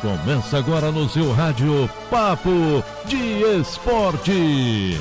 Começa agora no seu rádio Papo de Esporte.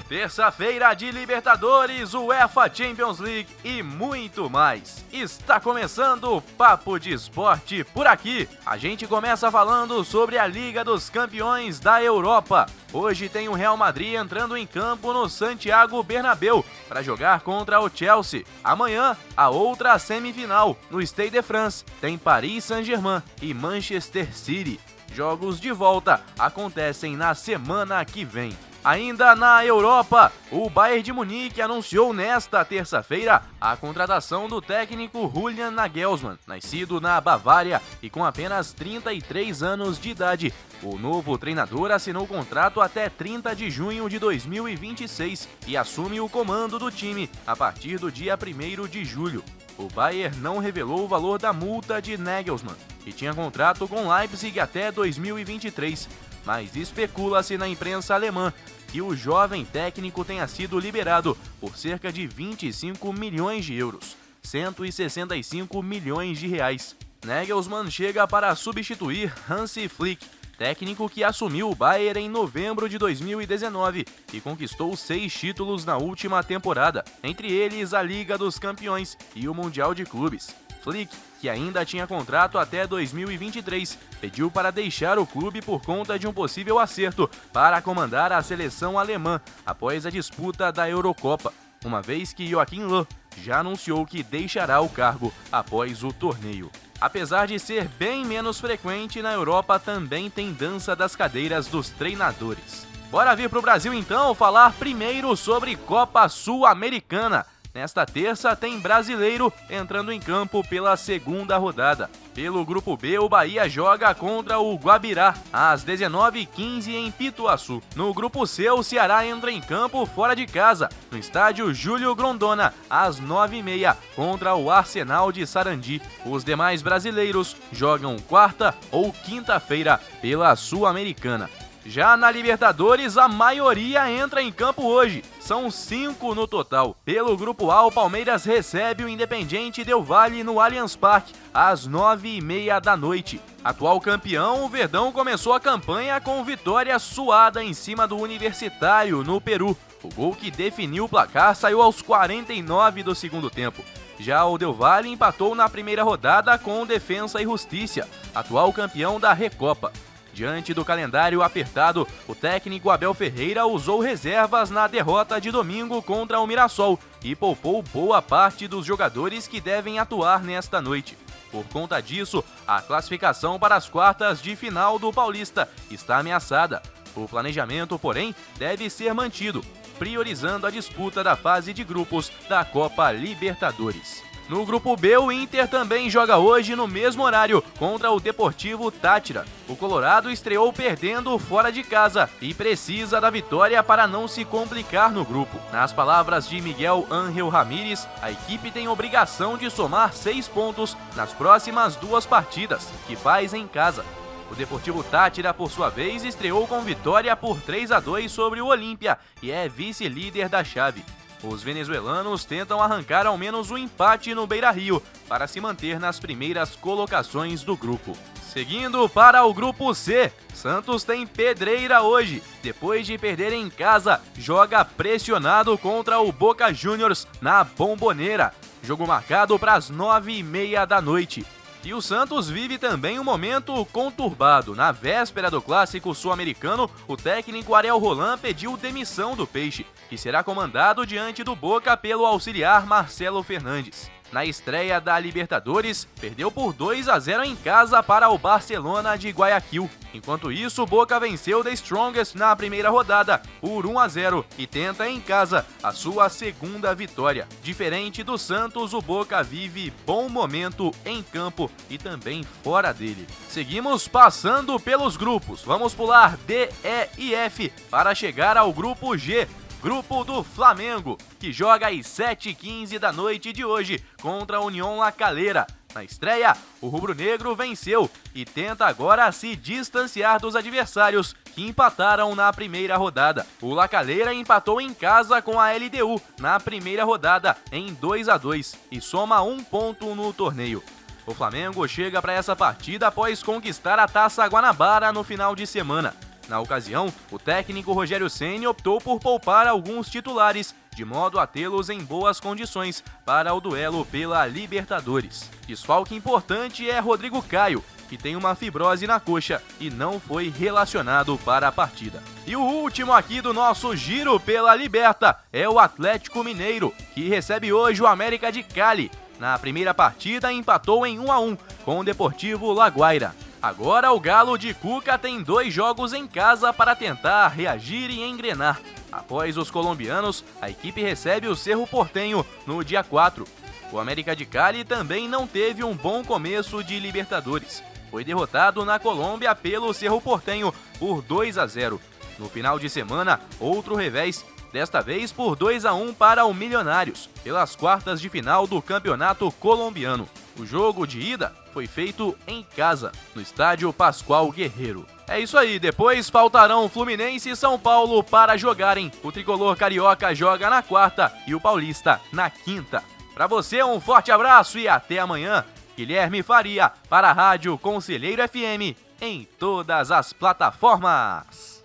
Terça-feira de Libertadores, UEFA Champions League e muito mais. Está começando o Papo de Esporte por aqui. A gente começa falando sobre a Liga dos Campeões da Europa. Hoje tem o Real Madrid entrando em campo no Santiago Bernabéu para jogar contra o Chelsea. Amanhã, a outra semifinal no Stade de France tem Paris Saint-Germain e Manchester City. Jogos de volta acontecem na semana que vem. Ainda na Europa, o Bayern de Munique anunciou nesta terça-feira a contratação do técnico Julian Nagelsmann, nascido na Bavária e com apenas 33 anos de idade. O novo treinador assinou contrato até 30 de junho de 2026 e assume o comando do time a partir do dia 1º de julho. O Bayern não revelou o valor da multa de Nagelsmann e tinha contrato com Leipzig até 2023, mas especula-se na imprensa alemã que o jovem técnico tenha sido liberado por cerca de 25 milhões de euros, 165 milhões de reais. Nagelsmann chega para substituir Hansi Flick, técnico que assumiu o Bayern em novembro de 2019 e conquistou 6 títulos na última temporada, entre eles a Liga dos Campeões e o Mundial de Clubes. Flick, que ainda tinha contrato até 2023, pediu para deixar o clube por conta de um possível acerto para comandar a seleção alemã após a disputa da Eurocopa, uma vez que Joachim Löw já anunciou que deixará o cargo após o torneio. Apesar de ser bem menos frequente, na Europa também tem dança das cadeiras dos treinadores. Bora vir para o Brasil então falar primeiro sobre Copa Sul-Americana. Nesta terça tem brasileiro entrando em campo pela segunda rodada. Pelo Grupo B, o Bahia joga contra o Guabirá às 19h15 em Pituaçu. No Grupo C, o Ceará entra em campo fora de casa, no estádio Júlio Grondona, às 9h30 contra o Arsenal de Sarandi. Os demais brasileiros jogam quarta ou quinta-feira pela Sul-Americana. Já na Libertadores, a maioria entra em campo hoje. São 5 no total. Pelo Grupo A, o Palmeiras recebe o Independiente Del Valle no Allianz Parque, às 9h30 da noite. Atual campeão, o Verdão começou a campanha com vitória suada em cima do Universitário, no Peru. O gol que definiu o placar saiu aos 49 do segundo tempo. Já o Del Valle empatou na primeira rodada com Defensa e Justiça, atual campeão da Recopa. Diante do calendário apertado, o técnico Abel Ferreira usou reservas na derrota de domingo contra o Mirassol e poupou boa parte dos jogadores que devem atuar nesta noite. Por conta disso, a classificação para as quartas de final do Paulista está ameaçada. O planejamento, porém, deve ser mantido, priorizando a disputa da fase de grupos da Copa Libertadores. No Grupo B, o Inter também joga hoje no mesmo horário contra o Deportivo Táchira. O Colorado estreou perdendo fora de casa e precisa da vitória para não se complicar no grupo. Nas palavras de Miguel Ángel Ramírez, a equipe tem obrigação de somar 6 pontos nas próximas 2 partidas, que faz em casa. O Deportivo Táchira, por sua vez, estreou com vitória por 3-2 sobre o Olímpia e é vice-líder da chave. Os venezuelanos tentam arrancar ao menos um empate no Beira-Rio para se manter nas primeiras colocações do grupo. Seguindo para o Grupo C, Santos tem pedreira hoje. Depois de perder em casa, joga pressionado contra o Boca Juniors na Bombonera. Jogo marcado para as 9h30 da noite. E o Santos vive também um momento conturbado. Na véspera do Clássico Sul-Americano, o técnico Ariel Roland pediu demissão do Peixe, que será comandado diante do Boca pelo auxiliar Marcelo Fernandes. Na estreia da Libertadores, perdeu por 2-0 em casa para o Barcelona de Guayaquil. Enquanto isso, o Boca venceu The Strongest na primeira rodada por 1-0 e tenta em casa a sua segunda vitória. Diferente do Santos, o Boca vive bom momento em campo e também fora dele. Seguimos passando pelos grupos. Vamos pular D, E e F para chegar ao Grupo G. Grupo do Flamengo, que joga às 7h15 da noite de hoje contra a União La Calera. Na estreia, o rubro-negro venceu e tenta agora se distanciar dos adversários que empataram na primeira rodada. O La Calera empatou em casa com a LDU na primeira rodada em 2-2 e soma 1 ponto no torneio. O Flamengo chega para essa partida após conquistar a Taça Guanabara no final de semana. Na ocasião, o técnico Rogério Ceni optou por poupar alguns titulares, de modo a tê-los em boas condições para o duelo pela Libertadores. Desfalque importante é Rodrigo Caio, que tem uma fibrose na coxa e não foi relacionado para a partida. E o último aqui do nosso giro pela Liberta é o Atlético Mineiro, que recebe hoje o América de Cali. Na primeira partida empatou em 1-1 com o Deportivo Laguaira. Agora o Galo de Cuca tem 2 jogos em casa para tentar reagir e engrenar. Após os colombianos, a equipe recebe o Cerro Porteño no dia 4. O América de Cali também não teve um bom começo de Libertadores. Foi derrotado na Colômbia pelo Cerro Porteño por 2-0. No final de semana, outro revés, desta vez por 2-1 para o Milionários, pelas quartas de final do Campeonato Colombiano. O jogo de ida foi feito em casa, no estádio Pascoal Guerreiro. É isso aí, depois faltarão Fluminense e São Paulo para jogarem. O tricolor carioca joga na quarta e o paulista na quinta. Para você, um forte abraço e até amanhã. Guilherme Faria para a Rádio Conselheiro FM em todas as plataformas.